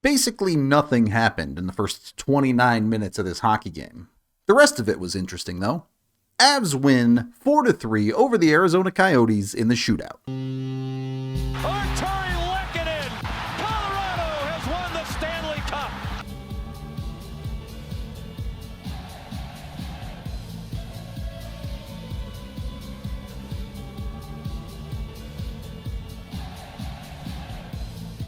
Basically nothing happened in the first 29 minutes of this hockey game. The rest of it was interesting though. Avs win 4-3 over the Arizona Coyotes in the shootout. Colorado has won the Stanley Cup.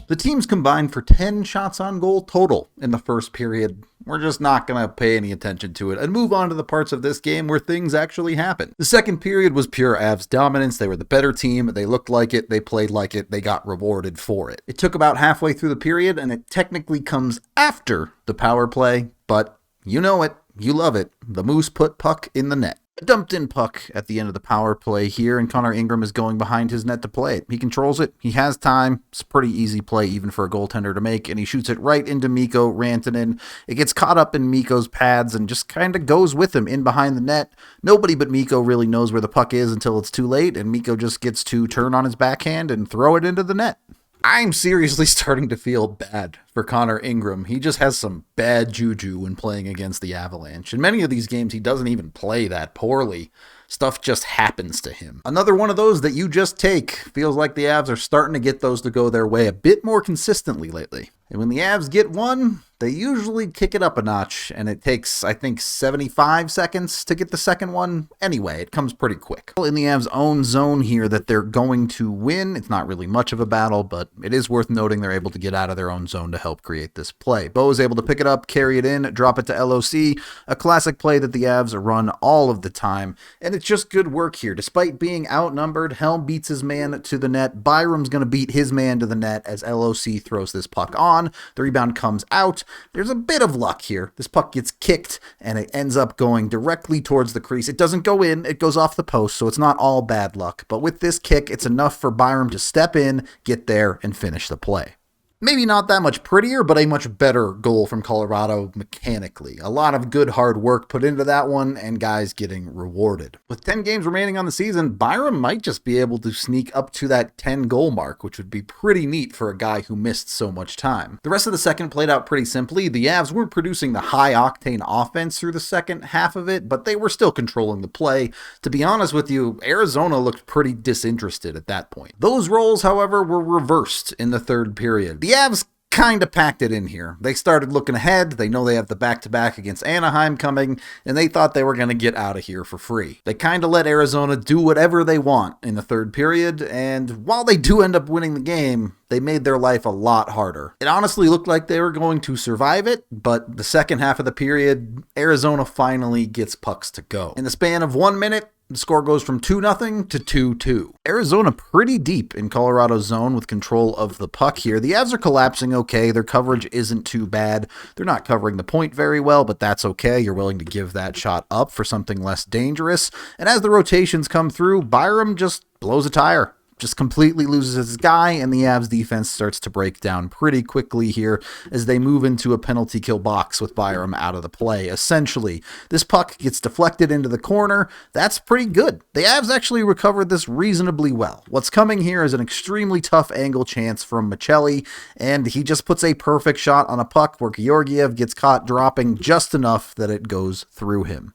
The teams combined for 10 shots on goal total in the first period. We're just not going to pay any attention to it and move on to the parts of this game where things actually happen. The second period was pure Avs dominance. They were the better team. They looked like it. They played like it. They got rewarded for it. It took about halfway through the period, and it technically comes after the power play, but you know it. You love it. The Moose put puck in the net. A dumped-in puck at the end of the power play here, and Connor Ingram is going behind his net to play it. He controls it. He has time. It's a pretty easy play even for a goaltender to make, and he shoots it right into Mikko Rantanen. It gets caught up in Mikko's pads and just kind of goes with him in behind the net. Nobody but Mikko really knows where the puck is until it's too late, and Mikko just gets to turn on his backhand and throw it into the net. I'm seriously starting to feel bad for Connor Ingram. He just has some bad juju when playing against the Avalanche. In many of these games, he doesn't even play that poorly. Stuff just happens to him. Another one of those that you just take. Feels like the Avs are starting to get those to go their way a bit more consistently lately. And when the Avs get one, they usually kick it up a notch, and it takes, I think, 75 seconds to get the second one. Anyway, it comes pretty quick. In the Avs' own zone here that they're going to win. It's not really much of a battle, but it is worth noting they're able to get out of their own zone to help create this play. Bo is able to pick it up, carry it in, drop it to LOC, a classic play that the Avs run all of the time, and it's just good work here. Despite being outnumbered, Helm beats his man to the net. Byram's going to beat his man to the net as LOC throws this puck on. The rebound comes out. There's a bit of luck here. This puck gets kicked, and it ends up going directly towards the crease. It doesn't go in. It goes off the post, so it's not all bad luck. But with this kick, it's enough for Byram to step in, get there, and finish the play. Maybe not that much prettier, but a much better goal from Colorado mechanically. A lot of good hard work put into that one, and guys getting rewarded. With 10 games remaining on the season, Byram might just be able to sneak up to that 10-goal mark, which would be pretty neat for a guy who missed so much time. The rest of the second played out pretty simply. The Avs weren't producing the high-octane offense through the second half of it, but they were still controlling the play. To be honest with you, Arizona looked pretty disinterested at that point. Those roles, however, were reversed in the third period. The Avs kind of packed it in here. They started looking ahead. They know they have the back-to-back against Anaheim coming, and they thought they were going to get out of here for free. They kind of let Arizona do whatever they want in the third period, and while they do end up winning the game, they made their life a lot harder. It honestly looked like they were going to survive it, but the second half of the period, Arizona finally gets pucks to go. In the span of 1 minute, the score goes from 2-0 to 2-2. Arizona pretty deep in Colorado's zone with control of the puck here. The Avs are collapsing okay. Their coverage isn't too bad. They're not covering the point very well, but that's okay. You're willing to give that shot up for something less dangerous. And as the rotations come through, Byram just blows a tire. Just completely loses his guy, and the Avs defense starts to break down pretty quickly here as they move into a penalty kill box with Byram out of the play. Essentially, this puck gets deflected into the corner. That's pretty good. The Avs actually recovered this reasonably well. What's coming here is an extremely tough angle chance from Michelli, and he just puts a perfect shot on a puck where Georgiev gets caught dropping just enough that it goes through him.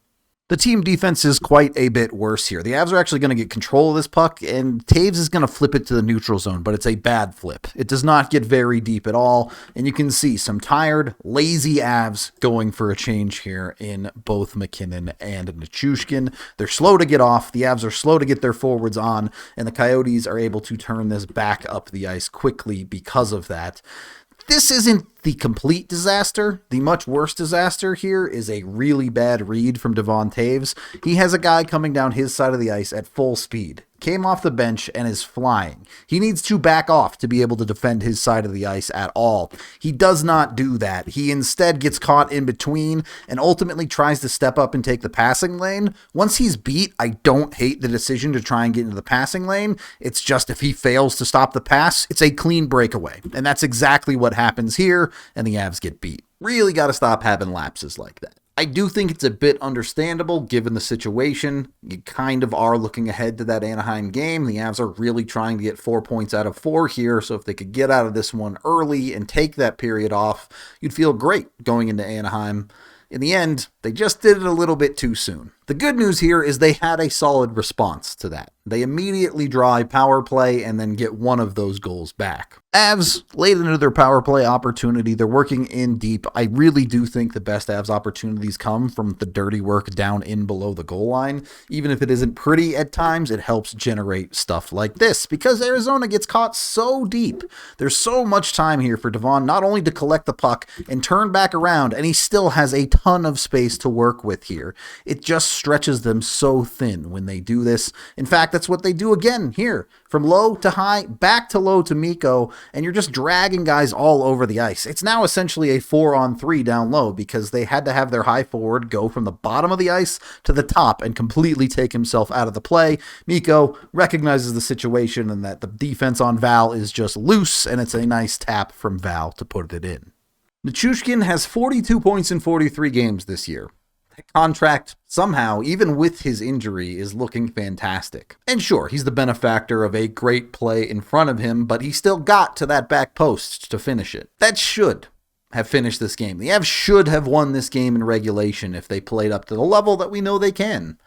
The team defense is quite a bit worse here. The Avs are actually going to get control of this puck, and Taves is going to flip it to the neutral zone, but it's a bad flip. It does not get very deep at all, and you can see some tired, lazy Avs going for a change here in both McKinnon and Nichushkin. They're slow to get off. The Avs are slow to get their forwards on, and the Coyotes are able to turn this back up the ice quickly because of that. This isn't the complete disaster. The much worse disaster here is a really bad read from Devon Taves. He has a guy coming down his side of the ice at full speed. Came off the bench and is flying. He needs to back off to be able to defend his side of the ice at all. He does not do that. He instead gets caught in between and ultimately tries to step up and take the passing lane. Once he's beat, I don't hate the decision to try and get into the passing lane. It's just if he fails to stop the pass, it's a clean breakaway. And that's exactly what happens here, and the Avs get beat. Really got to stop having lapses like that. I do think it's a bit understandable given the situation. You kind of are looking ahead to that Anaheim game. The Avs are really trying to get 4 points out of 4 here, so if they could get out of this one early and take that period off, you'd feel great going into Anaheim. In the end, they just did it a little bit too soon. The good news here is they had a solid response to that. They immediately draw a power play and then get one of those goals back. Avs, late into their power play opportunity, they're working in deep. I really do think the best Avs opportunities come from the dirty work down in below the goal line. Even if it isn't pretty at times, it helps generate stuff like this because Arizona gets caught so deep. There's so much time here for Devon not only to collect the puck and turn back around, and he still has a ton of space to work with here. It just stretches them so thin when they do this. In fact, that's what they do again here. From low to high, back to low to Mikko, and you're just dragging guys all over the ice. It's now essentially a 4-on-3 down low because they had to have their high forward go from the bottom of the ice to the top and completely take himself out of the play. Mikko recognizes the situation and that the defense on Val is just loose, and it's a nice tap from Val to put it in. Nichushkin has 42 points in 43 games this year. That contract, somehow, even with his injury, is looking fantastic. And sure, he's the benefactor of a great play in front of him, but he still got to that back post to finish it. That should have finished this game. The Avs should have won this game in regulation if they played up to the level that we know they can.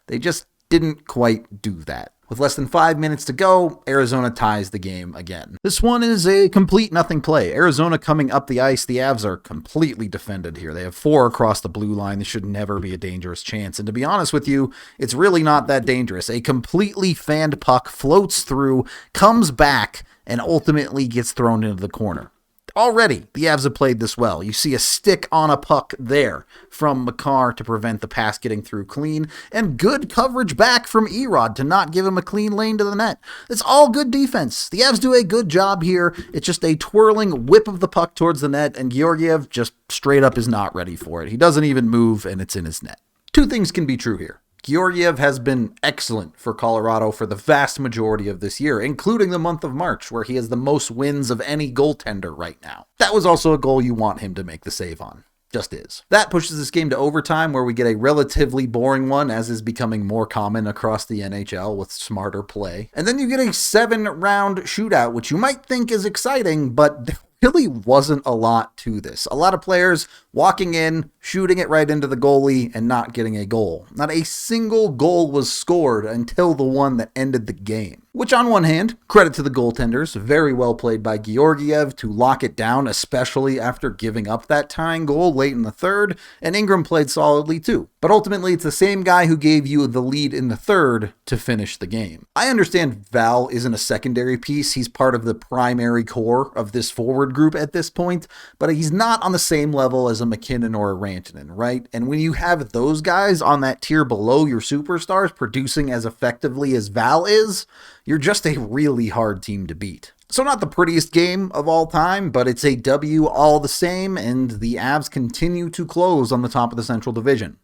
They just didn't quite do that. With less than 5 minutes to go, Arizona ties the game again. This one is a complete nothing play. Arizona coming up the ice, the Avs are completely defended here. They have 4 across the blue line. This should never be a dangerous chance. And to be honest with you, it's really not that dangerous. A completely fanned puck floats through, comes back, and ultimately gets thrown into the corner. Already, the Avs have played this well. You see a stick on a puck there from Makar to prevent the pass getting through clean, and good coverage back from Erod to not give him a clean lane to the net. It's all good defense. The Avs do a good job here. It's just a twirling whip of the puck towards the net, and Georgiev just straight up is not ready for it. He doesn't even move, and it's in his net. 2 things can be true here. Georgiev has been excellent for Colorado for the vast majority of this year, including the month of March, where he has the most wins of any goaltender right now. That was also a goal you want him to make the save on. Just is. That pushes this game to overtime, where we get a relatively boring one, as is becoming more common across the NHL with smarter play. And then you get a 7-round shootout, which you might think is exciting, but really wasn't a lot to this. A lot of players walking in, shooting it right into the goalie, and not getting a goal. Not a single goal was scored until the one that ended the game. Which on one hand, credit to the goaltenders, very well played by Georgiev to lock it down, especially after giving up that tying goal late in the third, and Ingram played solidly too. But ultimately, it's the same guy who gave you the lead in the third to finish the game. I understand Val isn't a secondary piece, he's part of the primary core of this forward group at this point, but he's not on the same level as a McKinnon or a Rantanen, right? And when you have those guys on that tier below your superstars producing as effectively as Val is, you're just a really hard team to beat. So not the prettiest game of all time, but it's a W all the same, and the Avs continue to close on the top of the Central Division.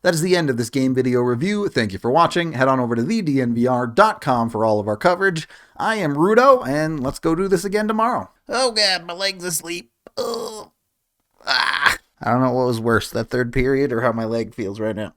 That is the end of this game video review. Thank you for watching. Head on over to thednvr.com for all of our coverage. I am Rudo, and let's go do this again tomorrow. Oh god, my leg's asleep. I don't know what was worse, that third period or how my leg feels right now.